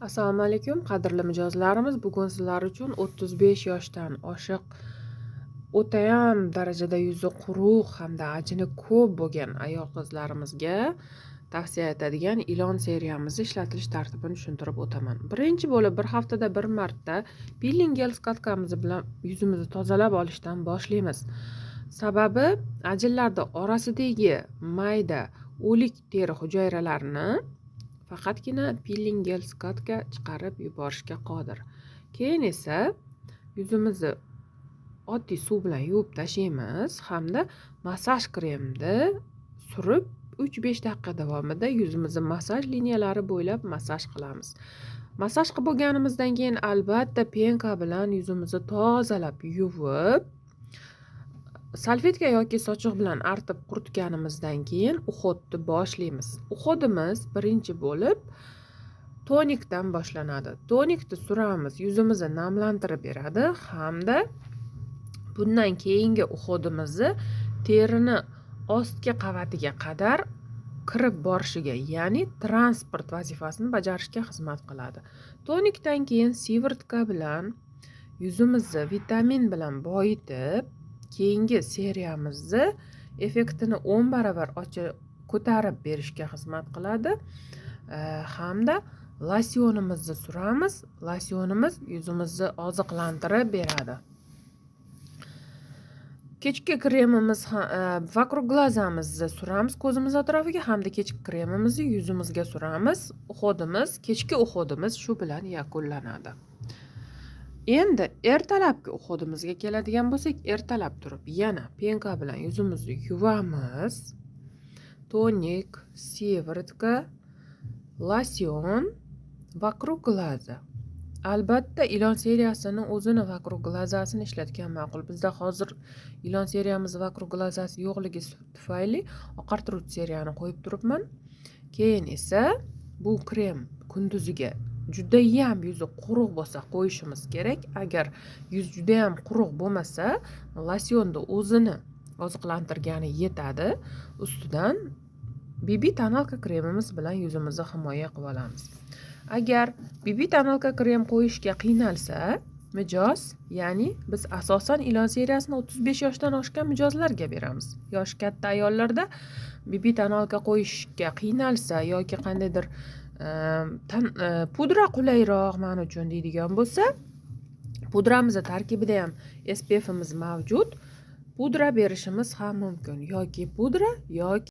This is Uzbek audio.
Assalomu alaykum, qadrli mijozlarimiz. Bugun sizlar uchun 35 yoshdan oshiq o'tayam darajada yuzi quruq hamda ajini ko'p bo'lgan ayol-qizlarimizga tavsiya etadigan ilon seriyamizni ishlatilish tartibini tushuntirib o'taman. Birinchi bo'lib bir haftada bir marta peeling gel skatkamiz bilan yuzimizni tozalab olishdan boshlaymiz. Sababi ajinlarda orasidagi mayda o'lik teri hujayralarini faqatgina peeling gel skatka chiqarib yuborishga qodir. Keyin esa yuzimizni oddiy suv bilan yuvib tashlaymiz hamda massaj kremni surib 3-5 daqiqa davomida yuzimizni massaj liniyalari bo'ylab massaj qilamiz. Massaj qilib bo'lganimizdan keyin albatta penka bilan yuzimizni tozalab yuvib, salfetka yoki sochiq bilan artib quritganimizdan keyin uhodni boshlaymiz. Uhodimiz birinchi bo'lib tonikdan boshlanadi. Tonikni suramiz, yuzimizni namlantirib beradi hamda bundan keyingi uhodimizni terini ostki qavatiga qadar kirib borishiga, ya'ni transport vazifasini bajarishga xizmat qiladi. Tonikdan keyin sivrtka bilan yuzimizni vitamin bilan boyitib, keyingi seriyamizni effektini 10 barobar ko'tarib berishga xizmat qiladi. Hamda losyonimizni suramiz. Losyonimiz yuzimizni oziqlantirib beradi. Kechki kremimiz vokruq glazamizni suramiz ko'zimiz atrofiga hamda kechki kremimizni yuzimizga suramiz. Kechki uhodimiz shu bilan yakunlanadi. Endi ertalabki uhodimizga keladigan bo'lsak, ertalab turib yana penka bilan yuzimizni yuvamiz. Tonik, sivritka, losyon, vokruq glaza. Albatta ilon seriyasining o'zini vokruq glazasini ishlatgan ma'qul. Bizda hozir ilon seriyamiz vokruq glazasi yo'qligi tufayli oqartiruvchi seriyani qo'yib turibman. Keyin esa bu krem kunduziga judayam yuzi quruq bo'lsa qo'yishimiz kerak. Agar yuz judayam quruq bo'lmasa, losyonni o'zini oziqlantirgani yetadi. Ustidan BB tonalka kremimiz bilan yuzimizni himoya qilib olamiz. Agar BB tonalka krem qo'yishga qiynalsa, mijoz, ya'ni biz asosan ilon seriyasini 35 yoshdan oshgan mijozlarga beramiz. Yoshi katta ayollarda BB tonalka qo'yishga qiynalsa yoki qandaydir pudra qulayroq men uchun deydigan bo'lsa, pudramizni tarkibida ham SPF'imiz mavjud. Pudra berishimiz ham mumkin. Yoki pudra yoki